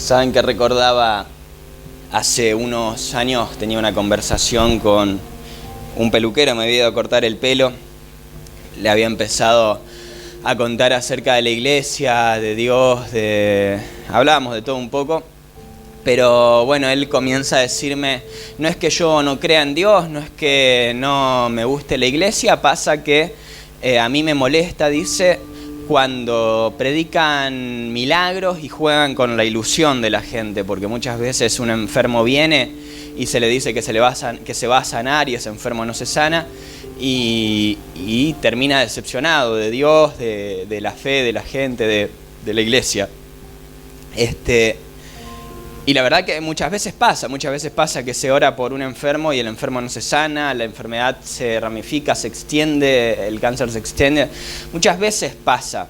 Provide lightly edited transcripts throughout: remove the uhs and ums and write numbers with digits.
Saben que recordaba hace unos años, tenía una conversación con un peluquero, me había ido a cortar el pelo, le había empezado a contar acerca de la iglesia, de Dios, hablábamos de todo un poco, pero bueno, él comienza a decirme, no es que yo no crea en Dios, no es que no me guste la iglesia, pasa que a mí me molesta, dice, cuando predican milagros y juegan con la ilusión de la gente, porque muchas veces un enfermo viene y se le dice que se va a sanar y ese enfermo no se sana y termina decepcionado de Dios, de la fe, de la gente, de la iglesia. Y la verdad que muchas veces pasa que se ora por un enfermo y el enfermo no se sana, la enfermedad se ramifica, se extiende, el cáncer se extiende. Muchas veces pasa.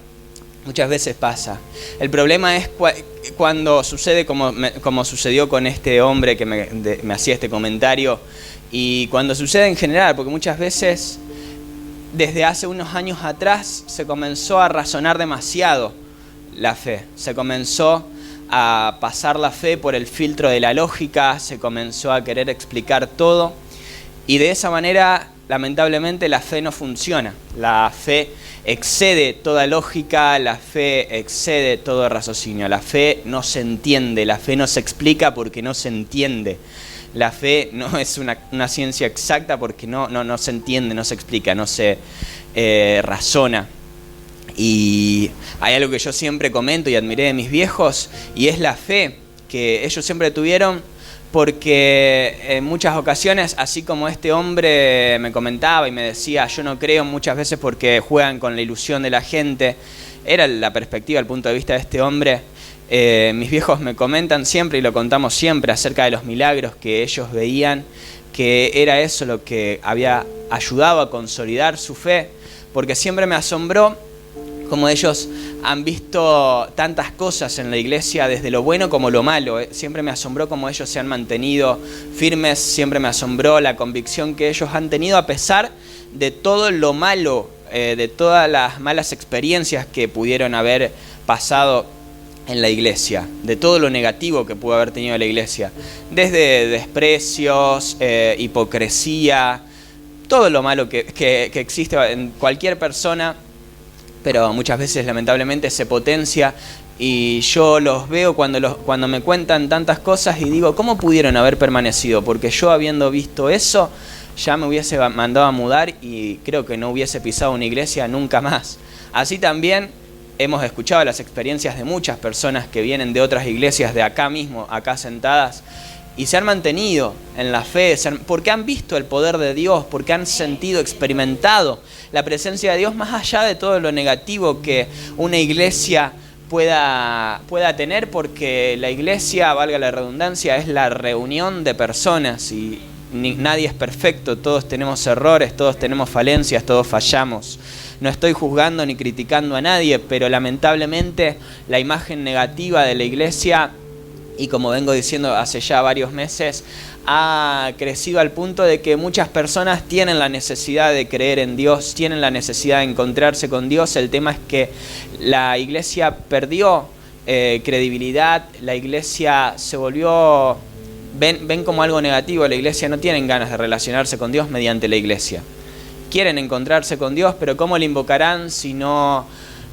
El problema es cuando sucede como sucedió con este hombre que me hacía este comentario y cuando sucede en general, porque muchas veces desde hace unos años atrás se comenzó a razonar demasiado la fe, se comenzó a pasar la fe por el filtro de la lógica, se comenzó a querer explicar todo y de esa manera lamentablemente la fe no funciona. La fe excede toda lógica, la fe excede todo raciocinio, la fe no se entiende, la fe no se explica porque no se entiende. La fe no es una ciencia exacta porque no se entiende, no se explica, no se razona. Y hay algo que yo siempre comento y admiré de mis viejos, y es la fe que ellos siempre tuvieron, porque en muchas ocasiones, así como este hombre me comentaba y me decía, yo no creo muchas veces porque juegan con la ilusión de la gente, era la perspectiva, el punto de vista de este hombre. Mis viejos me comentan siempre, y lo contamos siempre, acerca de los milagros que ellos veían, que era eso lo que había ayudado a consolidar su fe, porque siempre me asombró como ellos han visto tantas cosas en la iglesia, desde lo bueno como lo malo. Siempre me asombró cómo ellos se han mantenido firmes, siempre me asombró la convicción que ellos han tenido a pesar de todo lo malo, de todas las malas experiencias que pudieron haber pasado en la iglesia, de todo lo negativo que pudo haber tenido la iglesia, desde desprecios, hipocresía, todo lo malo que existe en cualquier persona, pero muchas veces lamentablemente se potencia y yo los veo cuando me cuentan tantas cosas y digo, ¿cómo pudieron haber permanecido? Porque yo habiendo visto eso ya me hubiese mandado a mudar y creo que no hubiese pisado una iglesia nunca más. Así también hemos escuchado las experiencias de muchas personas que vienen de otras iglesias de acá mismo, acá sentadas, y se han mantenido en la fe, porque han visto el poder de Dios, porque han sentido, experimentado la presencia de Dios más allá de todo lo negativo que una iglesia pueda tener, porque la iglesia, valga la redundancia, es la reunión de personas y nadie es perfecto, todos tenemos errores, todos tenemos falencias, todos fallamos. No estoy juzgando ni criticando a nadie, pero lamentablemente la imagen negativa de la iglesia, y como vengo diciendo hace ya varios meses, ha crecido al punto de que muchas personas tienen la necesidad de creer en Dios, tienen la necesidad de encontrarse con Dios. El tema es que la iglesia perdió credibilidad, la iglesia se volvió, ven como algo negativo, la iglesia no tienen ganas de relacionarse con Dios mediante la iglesia. Quieren encontrarse con Dios, pero ¿cómo le invocarán si no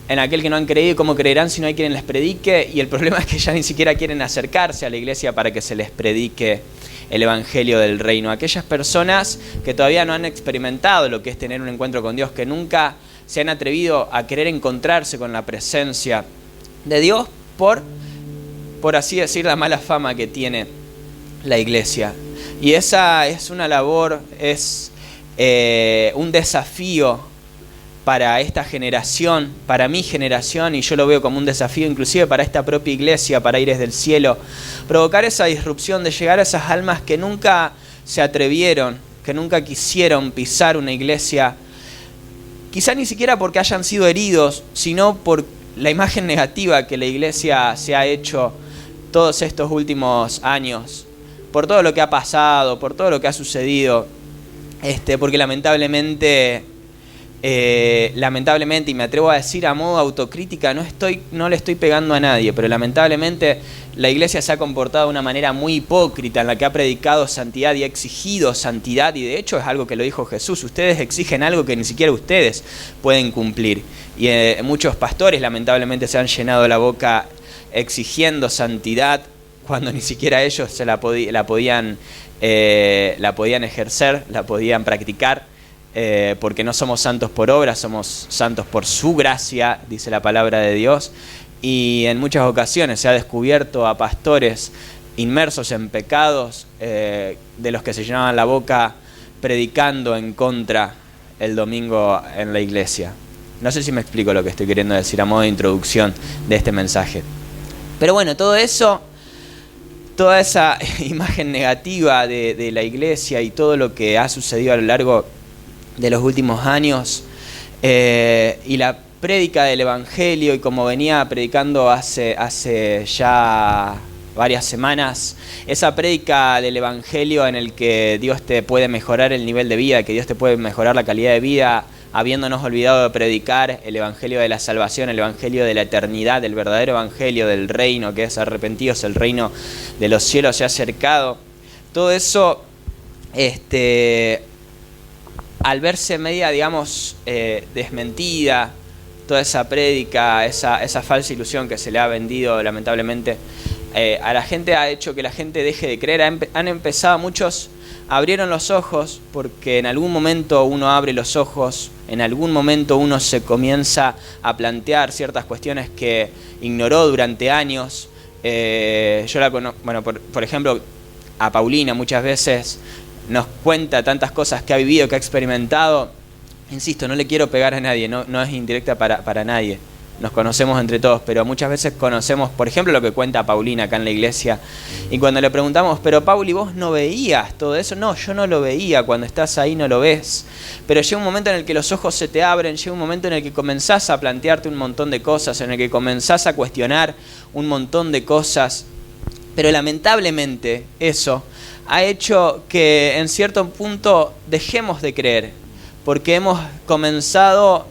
en aquel que no han creído? ¿Cómo creerán si no hay quien les predique? Y el problema es que ya ni siquiera quieren acercarse a la iglesia para que se les predique el evangelio del reino. Aquellas personas que todavía no han experimentado lo que es tener un encuentro con Dios, que nunca se han atrevido a querer encontrarse con la presencia de Dios por así decir, la mala fama que tiene la iglesia. Y esa es una labor, es un desafío para esta generación, para mi generación, y yo lo veo como un desafío inclusive para esta propia iglesia, para Aires del Cielo, provocar esa disrupción de llegar a esas almas que nunca se atrevieron, que nunca quisieron pisar una iglesia, quizá ni siquiera porque hayan sido heridos, sino por la imagen negativa que la iglesia se ha hecho todos estos últimos años, por todo lo que ha pasado, por todo lo que ha sucedido, porque lamentablemente lamentablemente, y me atrevo a decir a modo autocrítica, no le estoy pegando a nadie, pero lamentablemente la iglesia se ha comportado de una manera muy hipócrita en la que ha predicado santidad y ha exigido santidad, y de hecho es algo que lo dijo Jesús: ustedes exigen algo que ni siquiera ustedes pueden cumplir. Y muchos pastores lamentablemente se han llenado la boca exigiendo santidad cuando ni siquiera ellos la podían ejercer, la podían practicar. Porque no somos santos por obra, somos santos por su gracia, dice la palabra de Dios. Y en muchas ocasiones se ha descubierto a pastores inmersos en pecados, de los que se llenaban la boca predicando en contra el domingo en la iglesia. No sé si me explico lo que estoy queriendo decir a modo de introducción de este mensaje. Pero bueno, todo eso, toda esa imagen negativa de la iglesia y todo lo que ha sucedido a lo largo de los últimos años, y la prédica del Evangelio, y como venía predicando hace ya varias semanas, esa prédica del Evangelio en el que Dios te puede mejorar el nivel de vida, que Dios te puede mejorar la calidad de vida, habiéndonos olvidado de predicar el Evangelio de la salvación, el Evangelio de la eternidad, el verdadero Evangelio del reino, que es arrepentidos, el reino de los cielos se ha acercado. Todo eso, al verse media, digamos, desmentida, toda esa prédica, esa falsa ilusión que se le ha vendido lamentablemente a la gente, ha hecho que la gente deje de creer. Han empezado, muchos abrieron los ojos, porque en algún momento uno abre los ojos, en algún momento uno se comienza a plantear ciertas cuestiones que ignoró durante años. Yo la conozco, bueno, por ejemplo, a Paulina muchas veces nos cuenta tantas cosas que ha vivido, que ha experimentado. Insisto, no le quiero pegar a nadie, no es indirecta para nadie. Nos conocemos entre todos, pero muchas veces conocemos, por ejemplo, lo que cuenta Paulina acá en la iglesia. Y cuando le preguntamos: pero Pauli, ¿vos no veías todo eso? No, yo no lo veía. Cuando estás ahí no lo ves. Pero llega un momento en el que los ojos se te abren, llega un momento en el que comenzás a plantearte un montón de cosas, en el que comenzás a cuestionar un montón de cosas. Pero lamentablemente eso ha hecho que en cierto punto dejemos de creer, porque hemos comenzado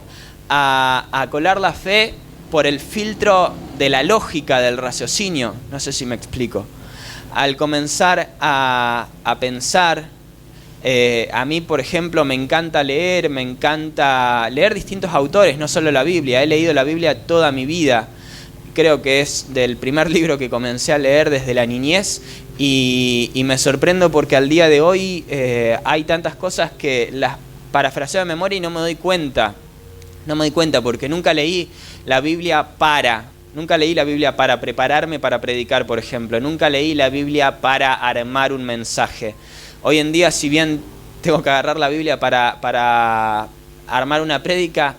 a colar la fe por el filtro de la lógica, del raciocinio. No sé si me explico. Al comenzar a pensar, a mí, por ejemplo, me encanta leer distintos autores, no solo la Biblia. He leído la Biblia toda mi vida. Creo que es del primer libro que comencé a leer desde la niñez, y me sorprendo porque al día de hoy hay tantas cosas que las parafraseo de memoria y no me doy cuenta. No me doy cuenta porque nunca leí la Biblia para prepararme para predicar, por ejemplo. Nunca leí la Biblia para armar un mensaje. Hoy en día, si bien tengo que agarrar la Biblia para armar una prédica,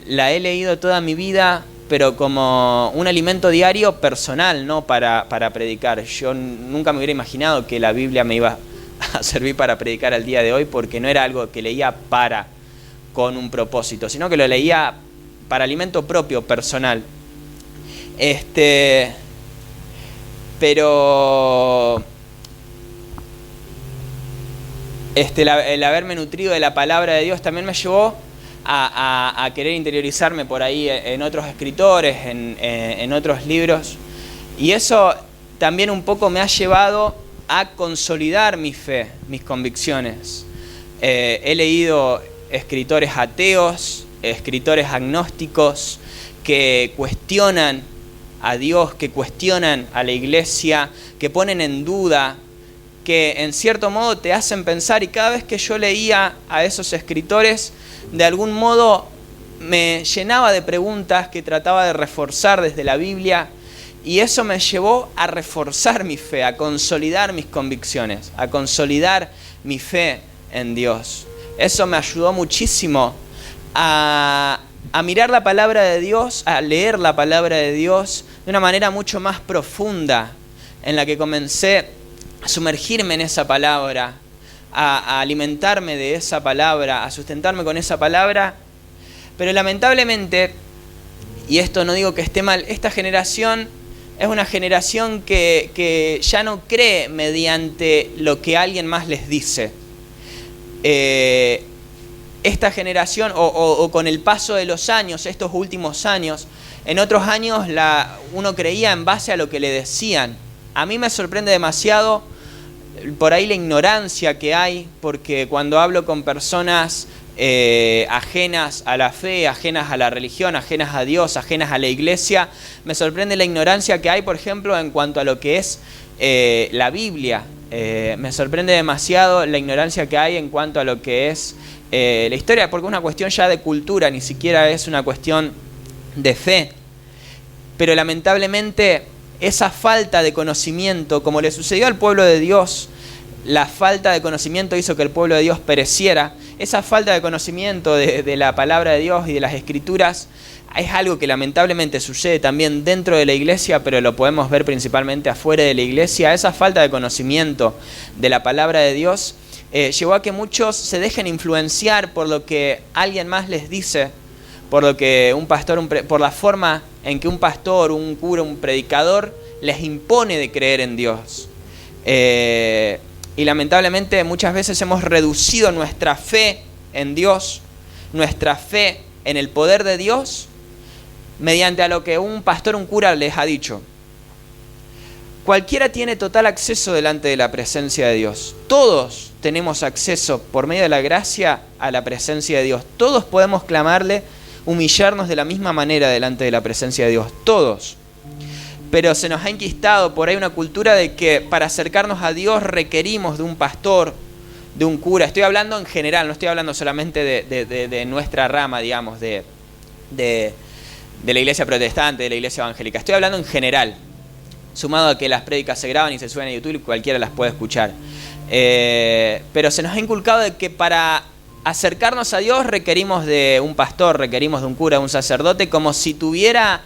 la he leído toda mi vida, pero como un alimento diario personal, no para predicar. Yo nunca me hubiera imaginado que la Biblia me iba a servir para predicar al día de hoy, porque no era algo que leía con un propósito, sino que lo leía para alimento propio, personal. Pero el haberme nutrido de la palabra de Dios también me llevó a querer interiorizarme por ahí en otros escritores, en otros libros, y eso también un poco me ha llevado a consolidar mi fe, mis convicciones. He leído escritores ateos, escritores agnósticos, que cuestionan a Dios, que cuestionan a la iglesia, que ponen en duda, que en cierto modo te hacen pensar. Y cada vez que yo leía a esos escritores, de algún modo me llenaba de preguntas que trataba de reforzar desde la Biblia, y eso me llevó a reforzar mi fe, a consolidar mis convicciones, a consolidar mi fe en Dios. Eso me ayudó muchísimo a mirar la palabra de Dios, a leer la palabra de Dios de una manera mucho más profunda, en la que comencé a sumergirme en esa palabra, a alimentarme de esa palabra, a sustentarme con esa palabra. Pero lamentablemente, y esto no digo que esté mal, esta generación es una generación que ya no cree mediante lo que alguien más les dice. esta generación, o con el paso de los años, estos últimos años, en otros años uno creía en base a lo que le decían. A mí me sorprende demasiado por ahí la ignorancia que hay, porque cuando hablo con personas ajenas a la fe, ajenas a la religión, ajenas a Dios, ajenas a la iglesia, me sorprende la ignorancia que hay, por ejemplo, en cuanto a lo que es la Biblia. Me sorprende demasiado la ignorancia que hay en cuanto a lo que es la historia, porque es una cuestión ya de cultura, ni siquiera es una cuestión de fe. Pero lamentablemente esa falta de conocimiento, como le sucedió al pueblo de Dios, la falta de conocimiento hizo que el pueblo de Dios pereciera. Esa falta de conocimiento de la palabra de Dios y de las Escrituras es algo que lamentablemente sucede también dentro de la iglesia, pero lo podemos ver principalmente afuera de la iglesia. Esa falta de conocimiento de la palabra de Dios llevó a que muchos se dejen influenciar por lo que alguien más les dice, por lo que un pastor, por la forma en que un pastor, un cura, un predicador les impone de creer en Dios. Y lamentablemente muchas veces hemos reducido nuestra fe en Dios, nuestra fe en el poder de Dios, mediante a lo que un pastor, un cura les ha dicho. Cualquiera tiene total acceso delante de la presencia de Dios. Todos tenemos acceso por medio de la gracia a la presencia de Dios. Todos podemos clamarle, humillarnos de la misma manera delante de la presencia de Dios. Todos. Pero se nos ha enquistado por ahí una cultura de que para acercarnos a Dios requerimos de un pastor, de un cura. Estoy hablando en general, no estoy hablando solamente de nuestra rama, digamos, de la iglesia protestante, de la iglesia evangélica. Estoy hablando en general, sumado a que las prédicas se graban y se suben a YouTube y cualquiera las puede escuchar. Pero se nos ha inculcado de que para acercarnos a Dios requerimos de un pastor, requerimos de un cura, de un sacerdote, como si tuviera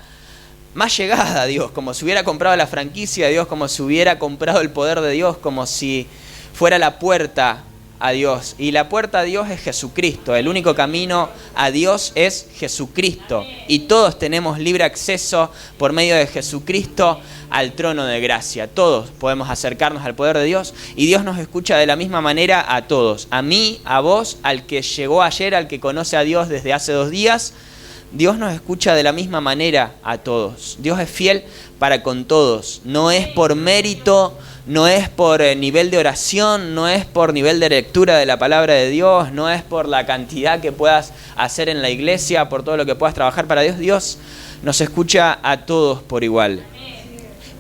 más llegada a Dios, como si hubiera comprado la franquicia de Dios, como si hubiera comprado el poder de Dios, como si fuera la puerta a Dios. Y la puerta a Dios es Jesucristo. El único camino a Dios es Jesucristo. Y todos tenemos libre acceso por medio de Jesucristo al trono de gracia. Todos podemos acercarnos al poder de Dios y Dios nos escucha de la misma manera a todos. A mí, a vos, al que llegó ayer, al que conoce a Dios desde hace 2 días. Dios nos escucha de la misma manera a todos. Dios es fiel para con todos. No es por mérito, no es por nivel de oración, no es por nivel de lectura de la palabra de Dios, no es por la cantidad que puedas hacer en la iglesia, por todo lo que puedas trabajar para Dios. Dios nos escucha a todos por igual.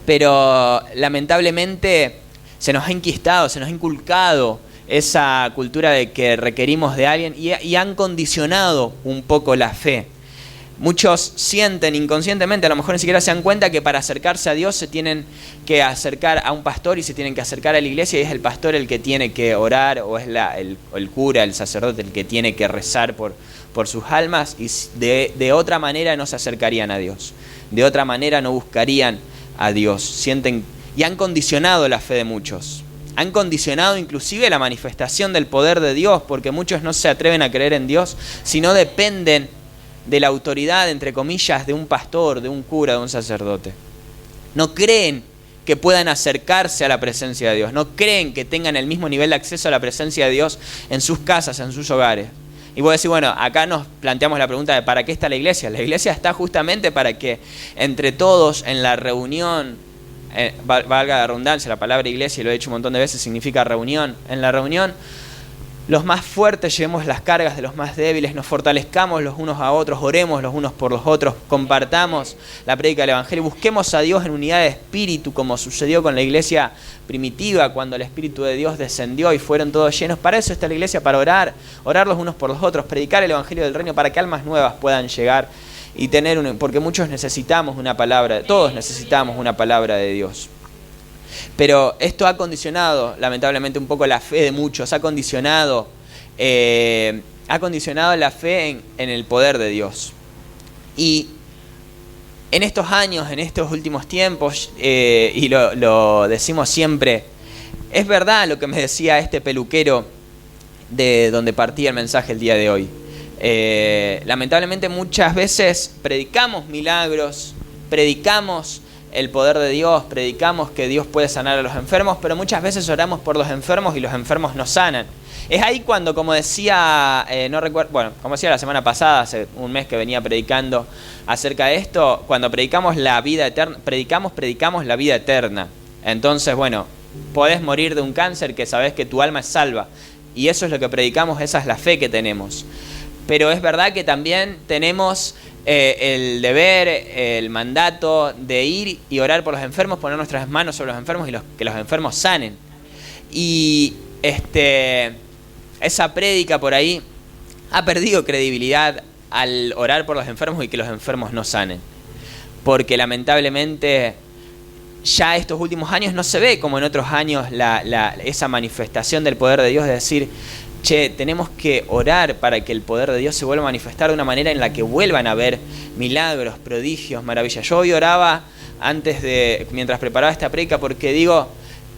Pero lamentablemente se nos ha enquistado, se nos ha inculcado esa cultura de que requerimos de alguien y han condicionado un poco la fe. Muchos sienten inconscientemente, a lo mejor ni siquiera se dan cuenta que para acercarse a Dios se tienen que acercar a un pastor y se tienen que acercar a la iglesia y es el pastor el que tiene que orar o es el cura, el sacerdote el que tiene que rezar por sus almas y de otra manera no se acercarían a Dios. De otra manera no buscarían a Dios. Sienten y han condicionado la fe de muchos. Han condicionado inclusive la manifestación del poder de Dios porque muchos no se atreven a creer en Dios, sino dependen de la autoridad, entre comillas, de un pastor, de un cura, de un sacerdote. No creen que puedan acercarse a la presencia de Dios. No creen que tengan el mismo nivel de acceso a la presencia de Dios en sus casas, en sus hogares. Y vos decís, bueno, acá nos planteamos la pregunta de ¿para qué está la iglesia? La iglesia está justamente para que entre todos en la reunión, valga la redundancia, la palabra iglesia, lo he dicho un montón de veces, significa reunión. En la reunión los más fuertes llevemos las cargas de los más débiles, nos fortalezcamos los unos a otros, oremos los unos por los otros, compartamos la prédica del Evangelio, busquemos a Dios en unidad de espíritu, como sucedió con la iglesia primitiva, cuando el Espíritu de Dios descendió y fueron todos llenos. Para eso está la iglesia, para orar los unos por los otros, predicar el Evangelio del Reino, para que almas nuevas puedan llegar y tener porque muchos necesitamos una palabra, todos necesitamos una palabra de Dios. Pero esto ha condicionado, lamentablemente, un poco la fe de muchos, ha condicionado la fe en el poder de Dios. Y en estos años, en estos últimos tiempos, y lo decimos siempre, es verdad lo que me decía este peluquero de donde partía el mensaje el día de hoy. Lamentablemente muchas veces predicamos milagros, predicamos el poder de Dios, predicamos que Dios puede sanar a los enfermos, pero muchas veces oramos por los enfermos y los enfermos no sanan. Es ahí cuando, como decía, no recuerdo, bueno, como decía la semana pasada, hace un mes que venía predicando acerca de esto, cuando predicamos la vida eterna, predicamos la vida eterna. Entonces, bueno, podés morir de un cáncer que sabés que tu alma es salva. Y eso es lo que predicamos, esa es la fe que tenemos. Pero es verdad que también tenemos el deber, el mandato de ir y orar por los enfermos, poner nuestras manos sobre los enfermos y que los enfermos sanen. Y esa prédica por ahí ha perdido credibilidad al orar por los enfermos y que los enfermos no sanen. Porque lamentablemente ya estos últimos años no se ve como en otros años esa manifestación del poder de Dios de decir, che, tenemos que orar para que el poder de Dios se vuelva a manifestar de una manera en la que vuelvan a haber milagros, prodigios, maravillas. Yo hoy oraba mientras preparaba esta prédica porque digo,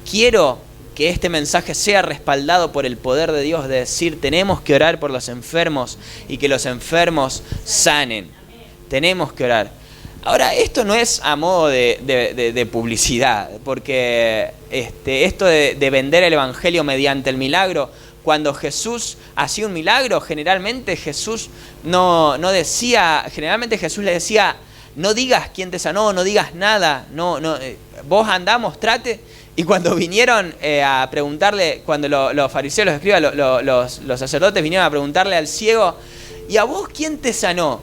quiero que este mensaje sea respaldado por el poder de Dios, de decir, tenemos que orar por los enfermos y que los enfermos sanen. Tenemos que orar. Ahora, esto no es a modo de publicidad, porque esto de vender el evangelio mediante el milagro, cuando Jesús hacía un milagro, generalmente Jesús no decía, generalmente Jesús le decía, no digas quién te sanó, no digas nada, vos andá, mostrate. Y cuando vinieron a preguntarle, cuando los fariseos, los escribas, los sacerdotes vinieron a preguntarle al ciego, ¿y a vos quién te sanó?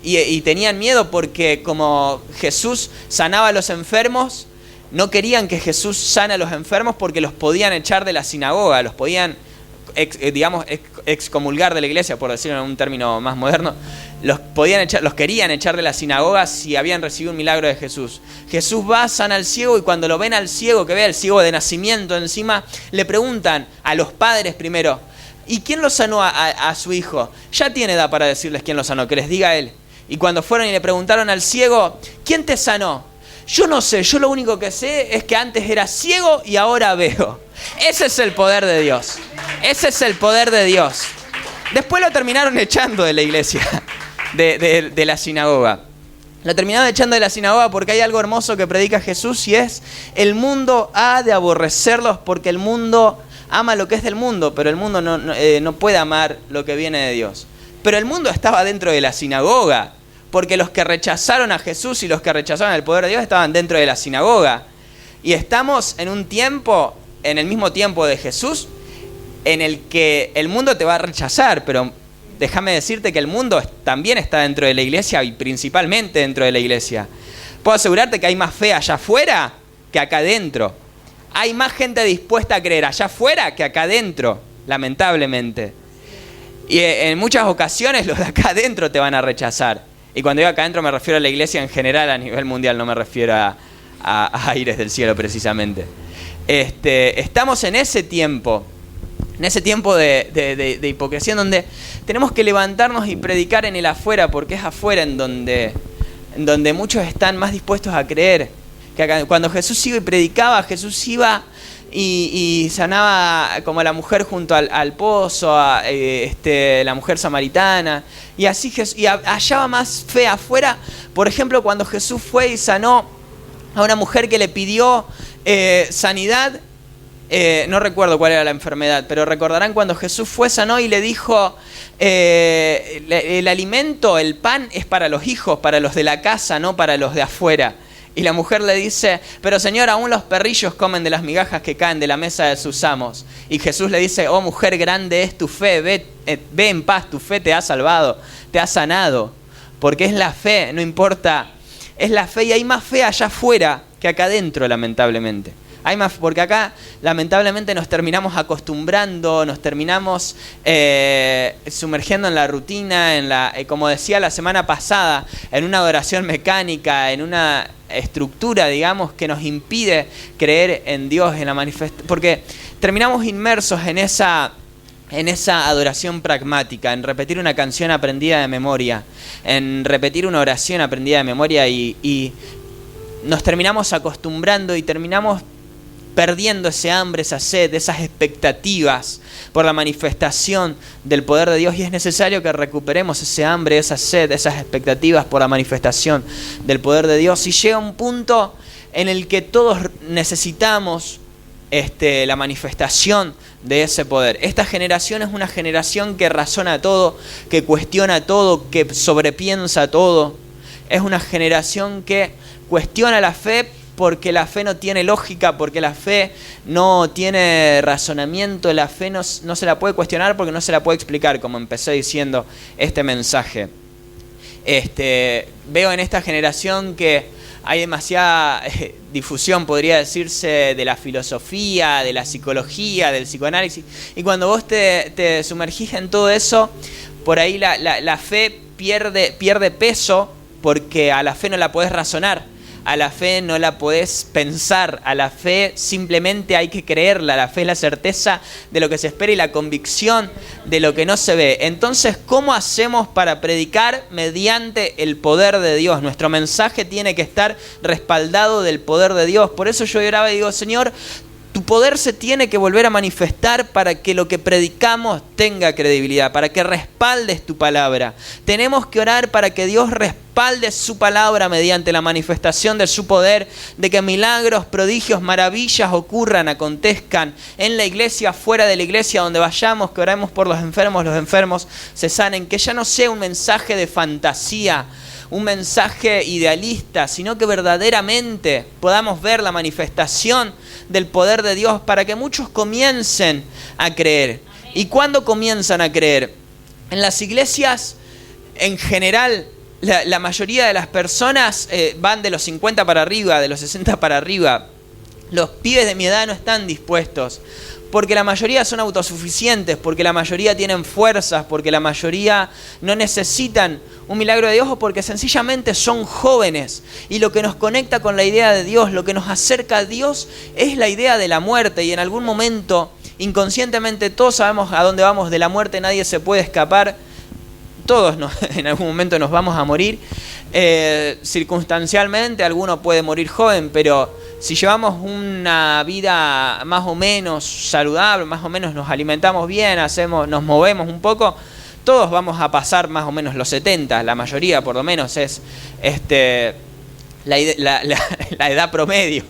Y tenían miedo porque como Jesús sanaba a los enfermos, no querían que Jesús sana a los enfermos porque los podían echar de la sinagoga, los podían, excomulgar de la iglesia, por decirlo en un término más moderno. Los querían echar de la sinagoga si habían recibido un milagro de Jesús. Jesús va, sana al ciego, y cuando lo ven al ciego, que ve al ciego de nacimiento encima, le preguntan a los padres primero, ¿y quién lo sanó a su hijo? Ya tiene edad para decirles quién lo sanó, que les diga él. Y cuando fueron y le preguntaron al ciego, ¿quién te sanó? Yo no sé, yo lo único que sé es que antes era ciego y ahora veo. Ese es el poder de Dios. Ese es el poder de Dios. Después lo terminaron echando de la iglesia, de la sinagoga. Lo terminaron echando de la sinagoga porque hay algo hermoso que predica Jesús y es, el mundo ha de aborrecerlos porque el mundo ama lo que es del mundo, pero el mundo no puede amar lo que viene de Dios. Pero el mundo estaba dentro de la sinagoga, porque los que rechazaron a Jesús y los que rechazaron el poder de Dios estaban dentro de la sinagoga. Y estamos en un tiempo, en el mismo tiempo de Jesús, en el que el mundo te va a rechazar, pero déjame decirte que el mundo también está dentro de la iglesia y principalmente dentro de la iglesia. Puedo asegurarte que hay más fe allá afuera que acá adentro. Hay más gente dispuesta a creer allá afuera que acá adentro, lamentablemente. Y en muchas ocasiones los de acá adentro te van a rechazar. Y cuando digo acá adentro me refiero a la iglesia en general a nivel mundial, no me refiero a aires del cielo precisamente. Estamos en ese tiempo de hipocresía en donde tenemos que levantarnos y predicar en el afuera, porque es afuera en donde muchos están más dispuestos a creer. Que acá, cuando Jesús iba y predicaba, Jesús iba y sanaba como a la mujer junto al pozo, la mujer samaritana, y así y hallaba más fe afuera. Por ejemplo, cuando Jesús fue y sanó a una mujer que le pidió sanidad, no recuerdo cuál era la enfermedad, pero recordarán cuando Jesús fue, sanó y le dijo, el alimento, el pan es para los hijos, para los de la casa, no para los de afuera. Y la mujer le dice, pero Señor, aún los perrillos comen de las migajas que caen de la mesa de sus amos. Y Jesús le dice, oh mujer, grande es tu fe, ve en paz, tu fe te ha salvado, te ha sanado. Porque es la fe, no importa, es la fe, y hay más fe allá afuera que acá adentro, lamentablemente. Hay más, porque acá lamentablemente nos terminamos acostumbrando, nos terminamos sumergiendo en la rutina, como decía la semana pasada, en una adoración mecánica, en una estructura, digamos, que nos impide creer en Dios, en la manifestación, porque terminamos inmersos en esa adoración pragmática, en repetir una canción aprendida de memoria, en repetir una oración aprendida de memoria, y nos terminamos acostumbrando y terminamos perdiendo ese hambre, esa sed, esas expectativas por la manifestación del poder de Dios, y es necesario que recuperemos ese hambre, esa sed, esas expectativas por la manifestación del poder de Dios. Y llega un punto en el que todos necesitamos la manifestación de ese poder. Esta generación es una generación que razona todo, que cuestiona todo, que sobrepiensa todo. Es una generación que cuestiona la fe porque la fe no tiene lógica, porque la fe no tiene razonamiento, la fe no se la puede cuestionar porque no se la puede explicar, como empecé diciendo este mensaje. Veo en esta generación que hay demasiada difusión, podría decirse, de la filosofía, de la psicología, del psicoanálisis. Y cuando vos te sumergís en todo eso, por ahí la fe pierde peso, porque a la fe no la podés razonar, a la fe no la podés pensar, a la fe simplemente hay que creerla. La fe es la certeza de lo que se espera y la convicción de lo que no se ve. Entonces, ¿cómo hacemos para predicar mediante el poder de Dios? Nuestro mensaje tiene que estar respaldado del poder de Dios. Por eso yo oraba y digo, Señor, tu poder se tiene que volver a manifestar para que lo que predicamos tenga credibilidad, para que respaldes tu palabra. Tenemos que orar para que Dios respalde su palabra mediante la manifestación de su poder, de que milagros, prodigios, maravillas ocurran, acontezcan en la iglesia, fuera de la iglesia, donde vayamos, que oremos por los enfermos se sanen, que ya no sea un mensaje de fantasía, un mensaje idealista, sino que verdaderamente podamos ver la manifestación del poder de Dios para que muchos comiencen a creer. ¿Y cuándo comienzan a creer? En las iglesias, en general, la mayoría de las personas van de los 50 para arriba, de los 60 para arriba. Los pibes de mi edad no están dispuestos, porque la mayoría son autosuficientes, porque la mayoría tienen fuerzas, porque la mayoría no necesitan un milagro de Dios, o porque sencillamente son jóvenes. Y lo que nos conecta con la idea de Dios, lo que nos acerca a Dios, es la idea de la muerte. Y en algún momento, inconscientemente, todos sabemos a dónde vamos. De la muerte nadie se puede escapar. Todos en algún momento nos vamos a morir. Circunstancialmente, alguno puede morir joven, pero si llevamos una vida más o menos saludable, más o menos nos alimentamos bien, nos movemos un poco, todos vamos a pasar más o menos los 70, la mayoría por lo menos es la edad promedio.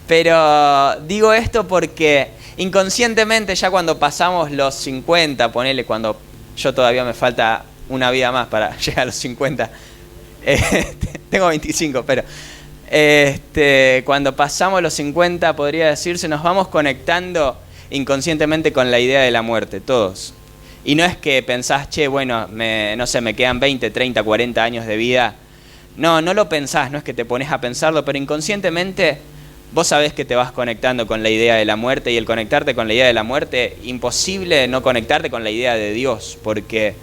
Pero digo esto porque inconscientemente ya cuando pasamos los 50, ponele, cuando yo todavía me falta una vida más para llegar a los 50, tengo 25, pero cuando pasamos los 50, podría decirse, nos vamos conectando inconscientemente con la idea de la muerte, todos. Y no es que pensás, bueno, no sé, me quedan 20, 30, 40 años de vida. No lo pensás, no es que te pones a pensarlo, pero inconscientemente vos sabés que te vas conectando con la idea de la muerte, y el conectarte con la idea de la muerte, imposible no conectarte con la idea de Dios, porque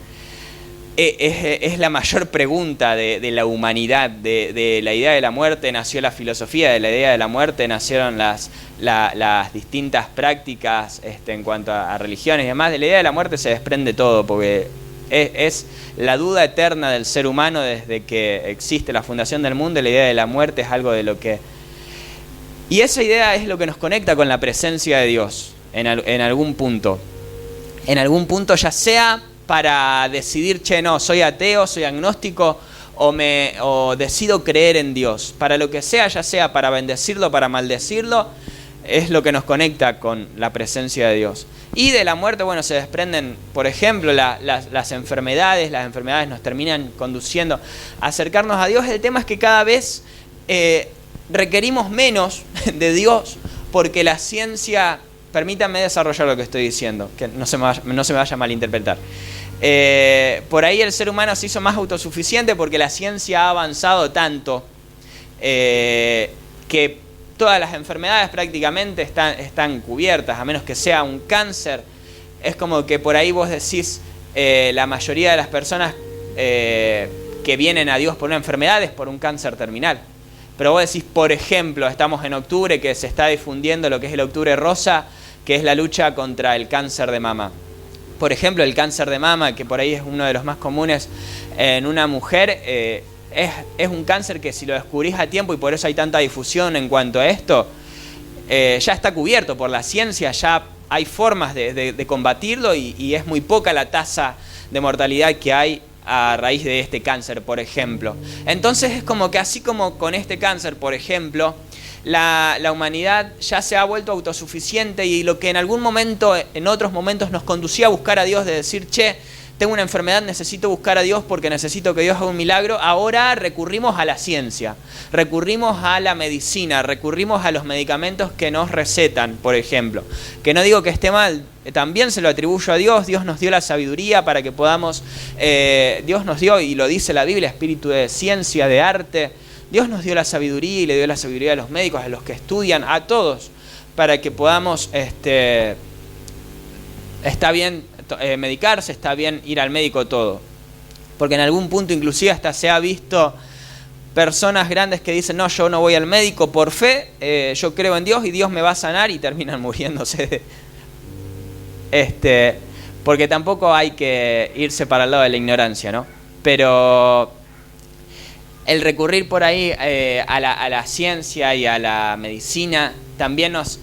es la mayor pregunta de la humanidad. De la idea de la muerte nació la filosofía, de la idea de la muerte nacieron las distintas prácticas en cuanto a religiones y demás. De la idea de la muerte se desprende todo, porque es la duda eterna del ser humano desde que existe la fundación del mundo. La idea de la muerte es algo de lo que... Y esa idea es lo que nos conecta con la presencia de Dios en algún punto. En algún punto, ya sea para decidir, no, soy ateo, soy agnóstico, o decido creer en Dios. Para lo que sea, ya sea para bendecirlo, para maldecirlo, es lo que nos conecta con la presencia de Dios. Y de la muerte, bueno, se desprenden, por ejemplo, las enfermedades. Las enfermedades nos terminan conduciendo a acercarnos a Dios. El tema es que cada vez requerimos menos de Dios, porque la ciencia... Permítanme desarrollar lo que estoy diciendo, que no se me vaya a malinterpretar. Por ahí el ser humano se hizo más autosuficiente porque la ciencia ha avanzado tanto que todas las enfermedades prácticamente están cubiertas, a menos que sea un cáncer. Es como que por ahí vos decís, la mayoría de las personas que vienen a Dios por una enfermedad es por un cáncer terminal. Pero vos decís, por ejemplo, estamos en octubre, que se está difundiendo lo que es el octubre rosa, que es la lucha contra el cáncer de mama. Por ejemplo, el cáncer de mama, que por ahí es uno de los más comunes en una mujer, es un cáncer que si lo descubrís a tiempo, y por eso hay tanta difusión en cuanto a esto, ya está cubierto por la ciencia, ya hay formas de combatirlo, y es muy poca la tasa de mortalidad que hay a raíz de este cáncer, por ejemplo. Entonces es como que así como con este cáncer, por ejemplo, la humanidad ya se ha vuelto autosuficiente y lo que en algún momento, en otros momentos nos conducía a buscar a Dios, de decir, che, tengo una enfermedad, necesito buscar a Dios porque necesito que Dios haga un milagro, ahora recurrimos a la ciencia, recurrimos a la medicina, recurrimos a los medicamentos que nos recetan, por ejemplo. Que no digo que esté mal, también se lo atribuyo a Dios, Dios nos dio la sabiduría para que podamos, Dios nos dio, y lo dice la Biblia, espíritu de ciencia, de arte, Dios nos dio la sabiduría y le dio la sabiduría a los médicos, a los que estudian, a todos, para que podamos, está bien medicarse, está bien ir al médico, todo. Porque en algún punto inclusive hasta se ha visto personas grandes que dicen, no, yo no voy al médico por fe, yo creo en Dios y Dios me va a sanar, y terminan muriéndose. Porque tampoco hay que irse para el lado de la ignorancia, ¿no? Pero el recurrir por ahí a la ciencia y a la medicina también nos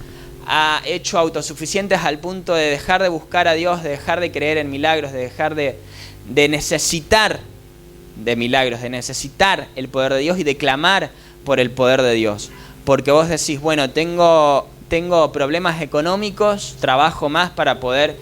ha hecho autosuficientes al punto de dejar de buscar a Dios, de dejar de creer en milagros, de dejar de necesitar de milagros, de necesitar el poder de Dios y de clamar por el poder de Dios. Porque vos decís, bueno, tengo problemas económicos, trabajo más para poder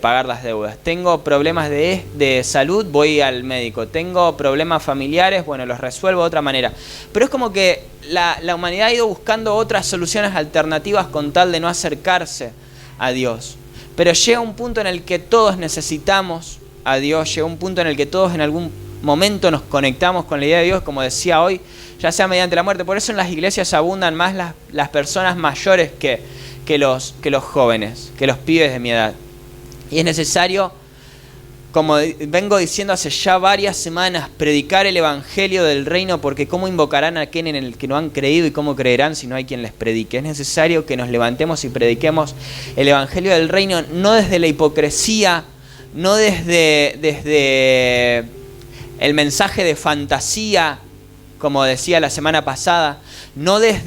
pagar las deudas. Tengo problemas de salud, voy al médico. Tengo problemas familiares, bueno, los resuelvo de otra manera. Pero es como que la humanidad ha ido buscando otras soluciones alternativas con tal de no acercarse a Dios. Pero llega un punto en el que todos necesitamos a Dios, llega un punto en el que todos en algún momento nos conectamos con la idea de Dios, como decía hoy, ya sea mediante la muerte. Por eso en las iglesias abundan más las personas mayores que los jóvenes, que los pibes de mi edad. Y es necesario, como vengo diciendo hace ya varias semanas, predicar el evangelio del reino, porque ¿cómo invocarán a aquel en el que no han creído y cómo creerán si no hay quien les predique? Es necesario que nos levantemos y prediquemos el evangelio del reino, no desde la hipocresía, no desde el mensaje de fantasía, como decía la semana pasada, no desde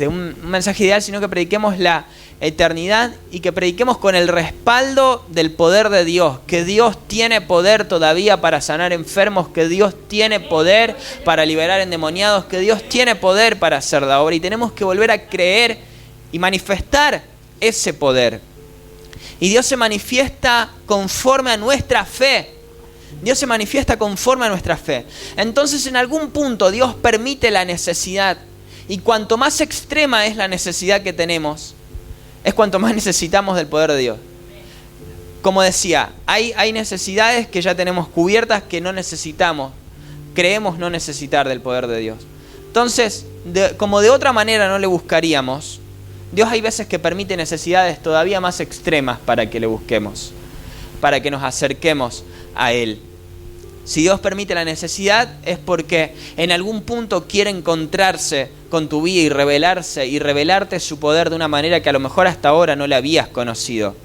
un mensaje ideal, sino que prediquemos la eternidad y que prediquemos con el respaldo del poder de Dios, que Dios tiene poder todavía para sanar enfermos, que Dios tiene poder para liberar endemoniados, que Dios tiene poder para hacer la obra, y tenemos que volver a creer y manifestar ese poder. Y Dios se manifiesta conforme a nuestra fe. Dios se manifiesta conforme a nuestra fe. Entonces, en algún punto Dios permite la necesidad. Y cuanto más extrema es la necesidad que tenemos, es cuanto más necesitamos del poder de Dios. Como decía, hay necesidades que ya tenemos cubiertas que no necesitamos. Creemos no necesitar del poder de Dios. Entonces, como de otra manera no le buscaríamos, Dios hay veces que permite necesidades todavía más extremas para que le busquemos, para que nos acerquemos a Él. Si Dios permite la necesidad es porque en algún punto quiere encontrarse con tu vida y revelarte su poder de una manera que a lo mejor hasta ahora no le habías conocido.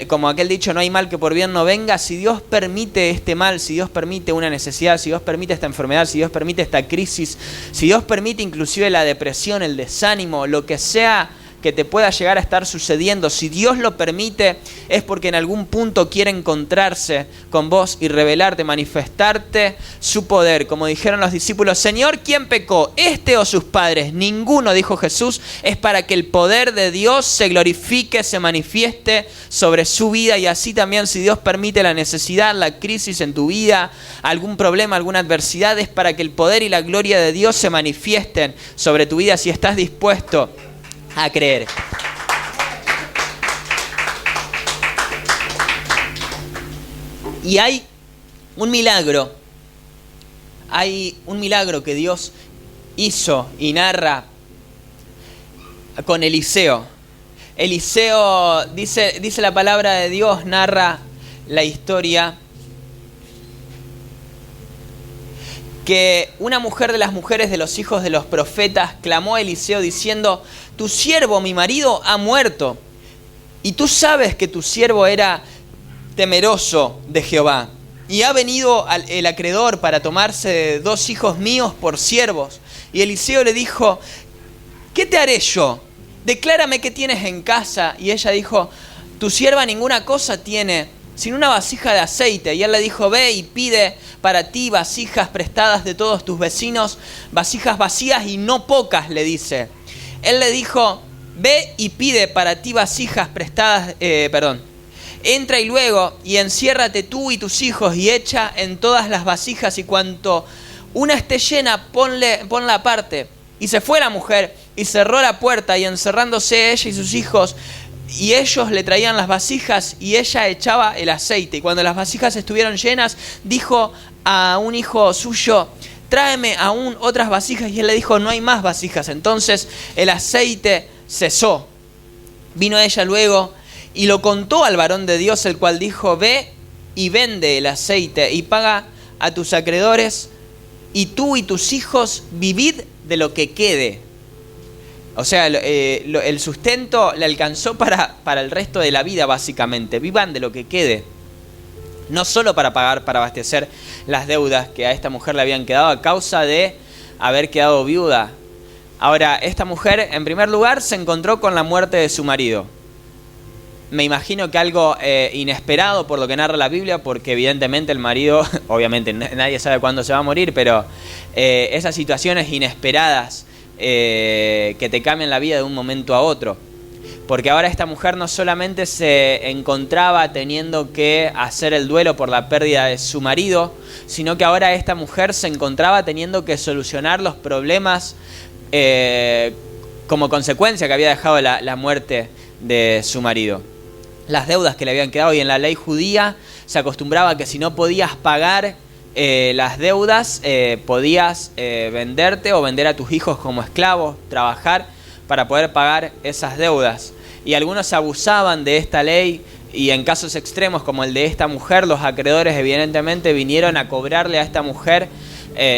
Como aquel dicho, no hay mal que por bien no venga. Si Dios permite este mal, si Dios permite una necesidad, si Dios permite esta enfermedad, si Dios permite esta crisis, si Dios permite inclusive la depresión, el desánimo, lo que sea que te pueda llegar a estar sucediendo, si Dios lo permite, es porque en algún punto quiere encontrarse con vos y revelarte, manifestarte su poder. Como dijeron los discípulos, Señor, ¿quién pecó? ¿Este o sus padres? Ninguno, dijo Jesús. Es para que el poder de Dios se glorifique, se manifieste sobre su vida. Y así también, si Dios permite la necesidad, la crisis en tu vida, algún problema, alguna adversidad, es para que el poder y la gloria de Dios se manifiesten sobre tu vida si estás dispuesto a creer. Y hay un milagro que Dios hizo y narra con Eliseo. Eliseo, dice la palabra de Dios, narra la historia que una mujer de las mujeres de los hijos de los profetas clamó a Eliseo diciendo: tu siervo, mi marido, ha muerto, y tú sabes que tu siervo era temeroso de Jehová, y ha venido el acreedor para tomarse de 2 hijos míos por siervos. Y Eliseo le dijo: ¿qué te haré yo? Declárame qué tienes en casa. Y ella dijo: tu sierva ninguna cosa tiene sin una vasija de aceite. Y él le dijo, ve y pide para ti vasijas prestadas de todos tus vecinos, vasijas vacías y no pocas, le dice. Él le dijo, ve y pide para ti vasijas prestadas, entra y luego y enciérrate tú y tus hijos y echa en todas las vasijas y cuanto una esté llena, ponla aparte. Y se fue la mujer y cerró la puerta y encerrándose ella y sus hijos, y ellos le traían las vasijas y ella echaba el aceite. Y cuando las vasijas estuvieron llenas, dijo a un hijo suyo, tráeme aún otras vasijas. Y él le dijo, no hay más vasijas. Entonces el aceite cesó. Vino ella luego y lo contó al varón de Dios, el cual dijo, ve y vende el aceite y paga a tus acreedores, y tú y tus hijos vivid de lo que quede. O sea, el sustento le alcanzó para el resto de la vida, básicamente. Vivan de lo que quede. No solo para pagar, para abastecer las deudas que a esta mujer le habían quedado a causa de haber quedado viuda. Ahora, esta mujer, en primer lugar, se encontró con la muerte de su marido. Me imagino que algo inesperado por lo que narra la Biblia, porque evidentemente el marido, obviamente nadie sabe cuándo se va a morir, pero esas situaciones inesperadas que te cambian la vida de un momento a otro. Porque ahora esta mujer no solamente se encontraba teniendo que hacer el duelo por la pérdida de su marido, sino que ahora esta mujer se encontraba teniendo que solucionar los problemas como consecuencia que había dejado la muerte de su marido. Las deudas que le habían quedado, y en la ley judía se acostumbraba que si no podías pagar las deudas, podías venderte o vender a tus hijos como esclavos, trabajar para poder pagar esas deudas. Y algunos abusaban de esta ley, y en casos extremos como el de esta mujer, los acreedores evidentemente vinieron a cobrarle a esta mujer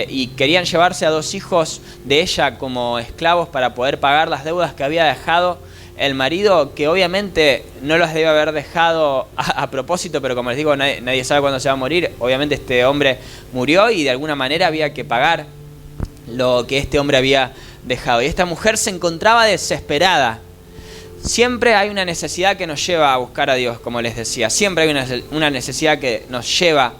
y querían llevarse a 2 hijos de ella como esclavos para poder pagar las deudas que había dejado el marido, que obviamente no los debe haber dejado a propósito, pero como les digo, nadie sabe cuándo se va a morir. Obviamente este hombre murió y de alguna manera había que pagar lo que este hombre había dejado. Y esta mujer se encontraba desesperada. Siempre hay una necesidad que nos lleva a buscar a Dios, como les decía. Siempre hay una necesidad que nos lleva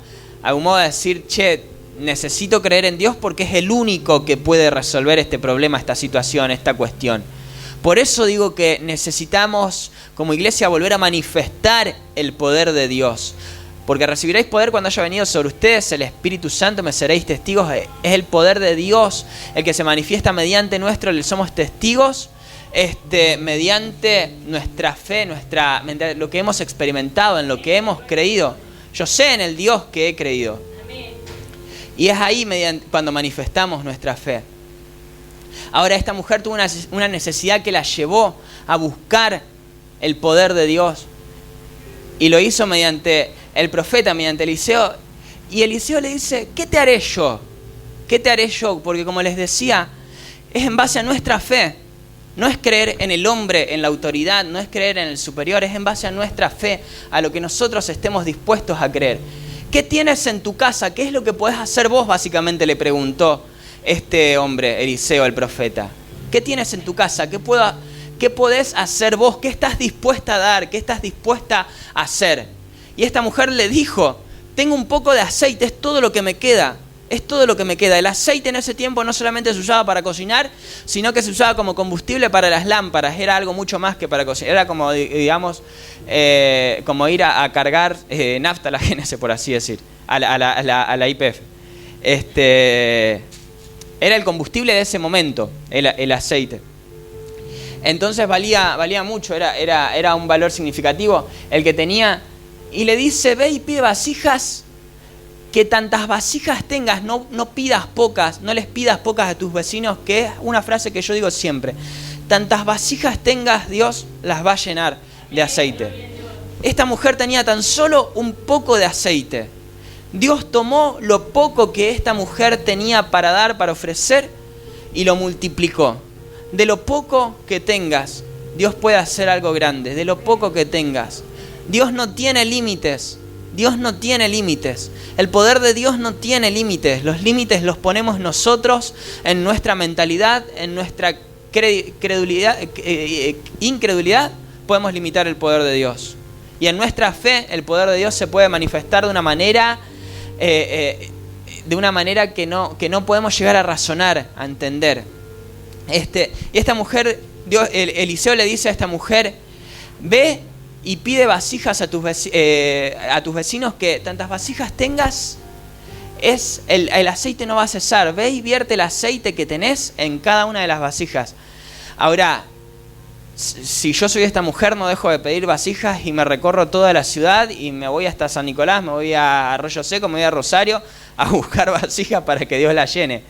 a un modo de decir, che, necesito creer en Dios porque es el único que puede resolver este problema, esta situación, esta cuestión. Por eso digo que necesitamos como iglesia volver a manifestar el poder de Dios. Porque recibiréis poder cuando haya venido sobre ustedes el Espíritu Santo, me seréis testigos. Es el poder de Dios el que se manifiesta mediante nuestro, le somos testigos mediante nuestra fe, lo que hemos experimentado, en lo que hemos creído. Yo sé en el Dios que he creído. Y es ahí cuando manifestamos nuestra fe. Ahora esta mujer tuvo una necesidad que la llevó a buscar el poder de Dios. Y lo hizo mediante el profeta, mediante Eliseo. Y Eliseo le dice, ¿qué te haré yo? ¿Qué te haré yo? Porque como les decía, es en base a nuestra fe. No es creer en el hombre, en la autoridad, no es creer en el superior, es en base a nuestra fe, a lo que nosotros estemos dispuestos a creer. ¿Qué tienes en tu casa? ¿Qué es lo que podés hacer vos? Básicamente le preguntó este hombre, Eliseo, el profeta. ¿Qué tienes en tu casa? ¿Qué podés hacer vos? ¿Qué estás dispuesta a dar? ¿Qué estás dispuesta a hacer? Y esta mujer le dijo, tengo un poco de aceite, es todo lo que me queda. Es todo lo que me queda. El aceite en ese tiempo no solamente se usaba para cocinar, sino que se usaba como combustible para las lámparas. Era algo mucho más que para cocinar. Era como, digamos, como ir a cargar nafta a la GNC, por así decir, a la YPF. Era el combustible de ese momento, el aceite. Entonces valía mucho, era un valor significativo el que tenía. Y le dice, ve y pide vasijas, que tantas vasijas tengas, no pidas pocas, no les pidas pocas a tus vecinos, que es una frase que yo digo siempre. Tantas vasijas tengas, Dios las va a llenar de aceite. Esta mujer tenía tan solo un poco de aceite. Dios tomó lo poco que esta mujer tenía para dar, para ofrecer, y lo multiplicó. De lo poco que tengas, Dios puede hacer algo grande. De lo poco que tengas. Dios no tiene límites. Dios no tiene límites. El poder de Dios no tiene límites. Los límites los ponemos nosotros en nuestra mentalidad, en nuestra incredulidad. Podemos limitar el poder de Dios. Y en nuestra fe el poder de Dios se puede manifestar de una manera que no podemos llegar a razonar, a entender. Y esta mujer, Eliseo le dice a esta mujer, ve y pide vasijas a tus vecinos, que tantas vasijas tengas, el aceite no va a cesar. Ve y vierte el aceite que tenés en cada una de las vasijas. Ahora, si yo soy esta mujer, no dejo de pedir vasijas y me recorro toda la ciudad y me voy hasta San Nicolás, me voy a Arroyo Seco, me voy a Rosario a buscar vasijas para que Dios las llene.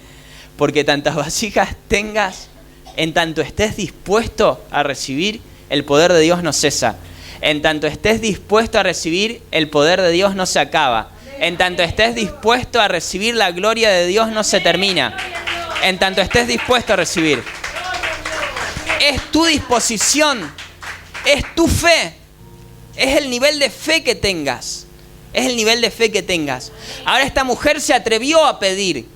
Porque tantas vasijas tengas, en tanto estés dispuesto a recibir, el poder de Dios no cesa. En tanto estés dispuesto a recibir, el poder de Dios no se acaba. En tanto estés dispuesto a recibir, la gloria de Dios no se termina. En tanto estés dispuesto a recibir. Es tu disposición, es tu fe, es el nivel de fe que tengas. Es el nivel de fe que tengas. Ahora esta mujer se atrevió a pedir.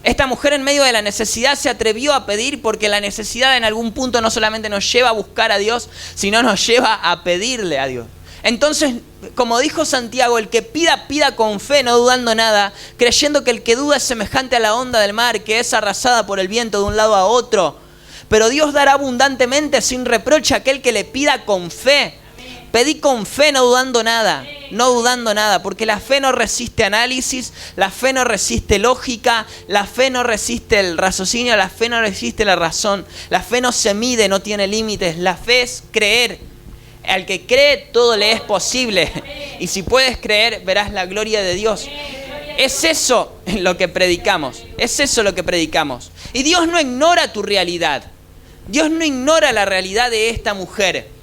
Esta mujer en medio de la necesidad se atrevió a pedir, porque la necesidad en algún punto no solamente nos lleva a buscar a Dios, sino nos lleva a pedirle a Dios. Entonces, como dijo Santiago, el que pida, pida con fe, no dudando nada, creyendo que el que duda es semejante a la onda del mar, que es arrasada por el viento de un lado a otro. Pero Dios dará abundantemente sin reproche a aquel que le pida con fe. Pedí con fe, no dudando nada, porque la fe no resiste análisis, la fe no resiste lógica, la fe no resiste el raciocinio, la fe no resiste la razón, la fe no se mide, no tiene límites, la fe es creer. Al que cree, todo le es posible. Y si puedes creer, verás la gloria de Dios. Es eso lo que predicamos, Y Dios no ignora tu realidad. Dios no ignora la realidad de esta mujer.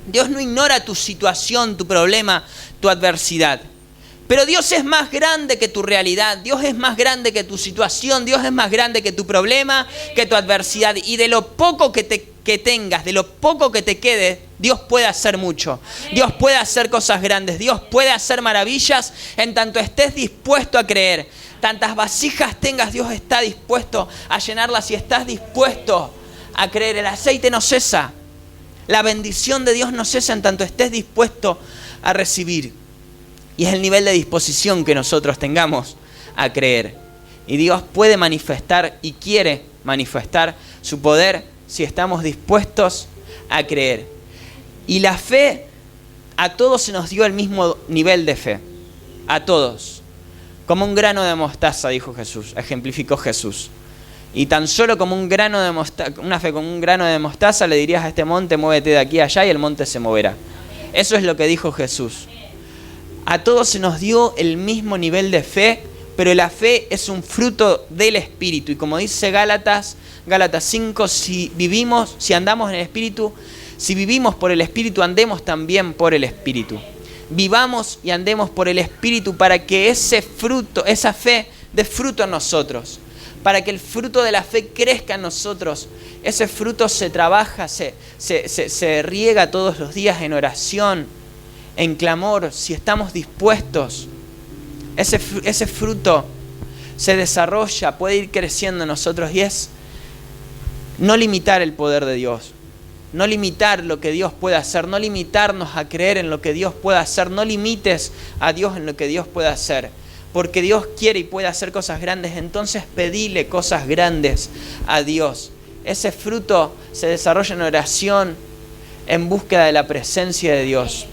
Dios no ignora tu situación, tu problema, tu adversidad. Pero Dios es más grande que tu realidad. Dios es más grande que tu situación. Dios es más grande que tu problema, que tu adversidad. Y de lo poco que tengas, de lo poco que te quede, Dios puede hacer mucho. Dios puede hacer cosas grandes. Dios puede hacer maravillas en tanto estés dispuesto a creer. Tantas vasijas tengas, Dios está dispuesto a llenarlas si estás dispuesto a creer. El aceite no cesa. La bendición de Dios no cesa en tanto estés dispuesto a recibir. Y es el nivel de disposición que nosotros tengamos a creer. Y Dios puede manifestar y quiere manifestar su poder si estamos dispuestos a creer. Y la fe, a todos se nos dio el mismo nivel de fe. A todos. Como un grano de mostaza, dijo Jesús, ejemplificó Jesús. Y tan solo como un grano de mostaza, una fe como un grano de mostaza, le dirías a este monte, muévete de aquí a allá, y el monte se moverá. Eso es lo que dijo Jesús. A todos se nos dio el mismo nivel de fe, pero la fe es un fruto del Espíritu. Y como dice Gálatas 5, si andamos en el Espíritu, si vivimos por el Espíritu, andemos también por el Espíritu. Vivamos y andemos por el Espíritu para que ese fruto, esa fe, dé fruto en nosotros. Para que el fruto de la fe crezca en nosotros. Ese fruto se trabaja, se riega todos los días en oración, en clamor, si estamos dispuestos. Ese fruto se desarrolla, puede ir creciendo en nosotros, y es no limitar el poder de Dios. No limitar lo que Dios puede hacer, no limitarnos a creer en lo que Dios puede hacer, no limites a Dios en lo que Dios puede hacer. Porque Dios quiere y puede hacer cosas grandes, entonces pedile cosas grandes a Dios. Ese fruto se desarrolla en oración, en búsqueda de la presencia de Dios.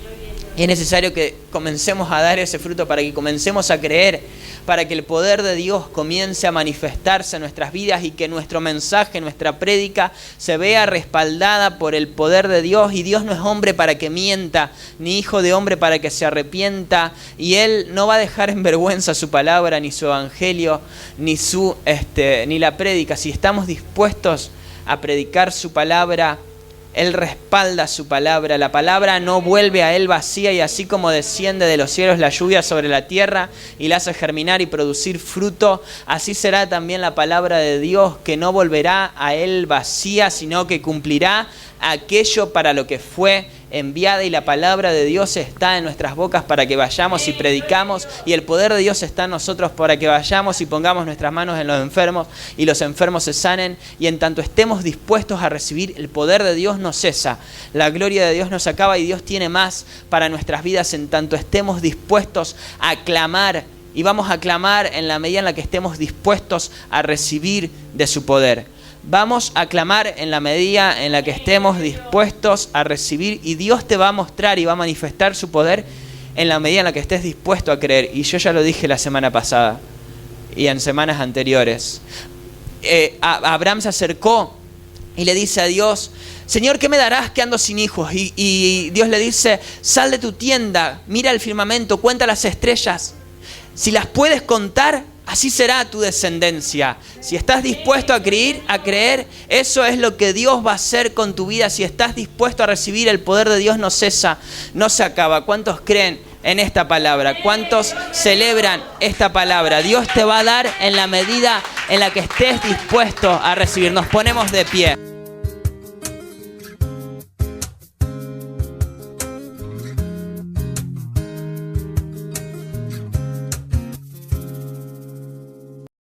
Y es necesario que comencemos a dar ese fruto para que comencemos a creer, para que el poder de Dios comience a manifestarse en nuestras vidas y que nuestro mensaje, nuestra prédica, se vea respaldada por el poder de Dios. Y Dios no es hombre para que mienta, ni hijo de hombre para que se arrepienta. Y Él no va a dejar en vergüenza su palabra, ni su evangelio, ni la prédica. Si estamos dispuestos a predicar su palabra, Él respalda su palabra. La palabra no vuelve a Él vacía, y así como desciende de los cielos la lluvia sobre la tierra y la hace germinar y producir fruto, así será también la palabra de Dios, que no volverá a Él vacía, sino que cumplirá aquello para lo que fue enviada y la palabra de Dios está en nuestras bocas para que vayamos y predicamos, y el poder de Dios está en nosotros para que vayamos y pongamos nuestras manos en los enfermos y los enfermos se sanen, y en tanto estemos dispuestos a recibir, el poder de Dios no cesa, la gloria de Dios no se acaba y Dios tiene más para nuestras vidas en tanto estemos dispuestos a clamar. Y vamos a clamar en la medida en la que estemos dispuestos a recibir de su poder. Vamos a clamar en la medida en la que estemos dispuestos a recibir, y Dios te va a mostrar y va a manifestar su poder en la medida en la que estés dispuesto a creer. Y yo ya lo dije la semana pasada y en semanas anteriores. Abraham se acercó y le dice a Dios: Señor, ¿qué me darás que ando sin hijos? Y Dios le dice: sal de tu tienda, mira el firmamento, cuenta las estrellas. Si las puedes contar, así será tu descendencia. Si estás dispuesto a creer, eso es lo que Dios va a hacer con tu vida. Si estás dispuesto a recibir, el poder de Dios no cesa, no se acaba. ¿Cuántos creen en esta palabra? ¿Cuántos celebran esta palabra? Dios te va a dar en la medida en la que estés dispuesto a recibir. Nos ponemos de pie.